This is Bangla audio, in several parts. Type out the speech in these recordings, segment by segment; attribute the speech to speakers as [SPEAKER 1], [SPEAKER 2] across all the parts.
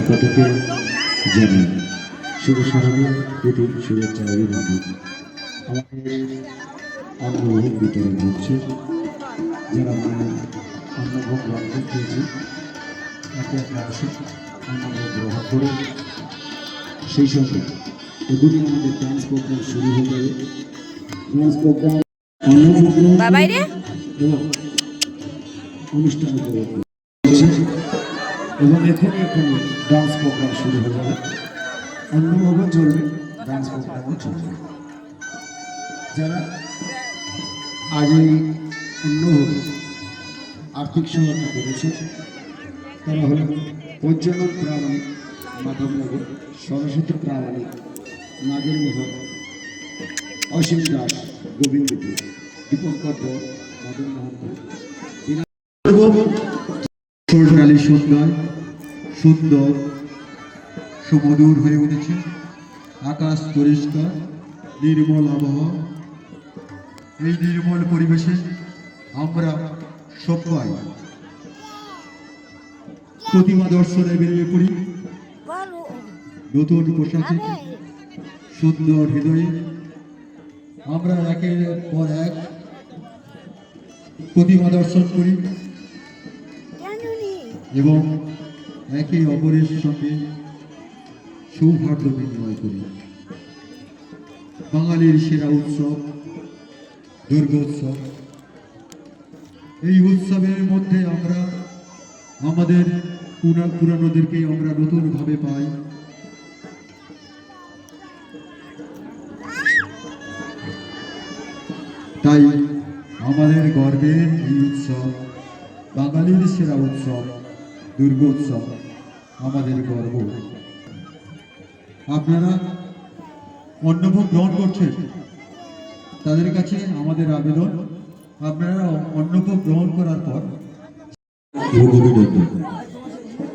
[SPEAKER 1] পক্ষ থেকে জানাই শুভ শারদীয় প্রীতির শুভেচ্ছা অভিনন্দন। আমাদের অন্নভোগ বিতরণ হচ্ছে, যারা মায়ের অন্নভোগ গ্রহণ করতেছে একে একে আসে অন্নভোগ গ্রহণ করে। সেই সঙ্গে এগুলি আমাদের ডান্স প্রোগ্রাম শুরু হয়ে যাবে। ডান্স প্রোগ্রাম অন্নভোগ এবং অনুষ্ঠান উপভোগ করছে এবং এখানে এখানে ডান্স প্রোগ্রাম শুরু হয়ে যাবে। অন্যভাবে চলবে, ডান্স প্রোগ্রামও চলবে। যারা আজ এই অন্যভাবে আর্থিক সহায়তা করেছে তারা হল পঞ্চানন প্রামাণিক, মাধবনগর, সরস্বতী প্রামাণিক, নাগের মোহন, অসীম দাস, গোবিন্দপুর, দীপঙ্কর দর, মদন মোহন। সোনালী সন্ধ্যায় সুন্দর সুমধুর হয়ে উঠেছে, আকাশ পরিষ্কার, নির্মল আবহাওয়া। এই নির্মল পরিবেশে আমরা সবাই প্রতিমা দর্শনে বেরিয়ে পড়ি নতুন পোশাকে, সুন্দর হৃদয়ে। আমরা একের পর এক প্রতিমা দর্শন করি এবং একে অপরের সঙ্গে সৌহার্দ্য বিনিময় করি। বাঙালির সেরা উৎসব দুর্গোৎসব। এই উৎসবের মধ্যে আমরা আমাদের পুরানোদেরকে আমরা নতুনভাবে পাই। তাই আমাদের গর্বের এই উৎসব, বাঙালির সেরা উৎসব দুর্গোৎসব আমাদের গর্ব। আপনারা অন্নভোগ গ্রহণ করছেন, তাদের কাছে আমাদের আবেদন, আপনারা অন্নভোগ গ্রহণ করার পর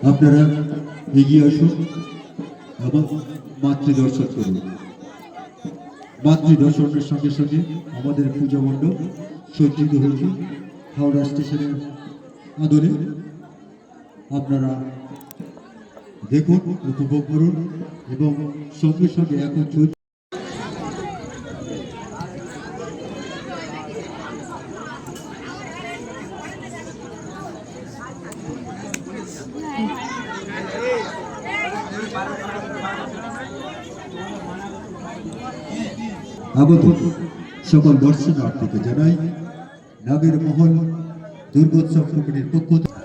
[SPEAKER 1] আপনারা এগিয়ে আসুন এবং মাতৃদর্শন করুন। মাতৃদর্শনের সঙ্গে সঙ্গে আমাদের পূজা মণ্ডপ সজ্জিত হয়েছে হাওড়া স্টেশনের আদরে। আপনারা দেখুন, উপভোগ করুন এবং সঙ্গে সঙ্গে এখন চলছে আগত সকল দর্শনার্থীকে জানাই নাগের মহল দুর্গোৎসব কমিটির পক্ষ থেকে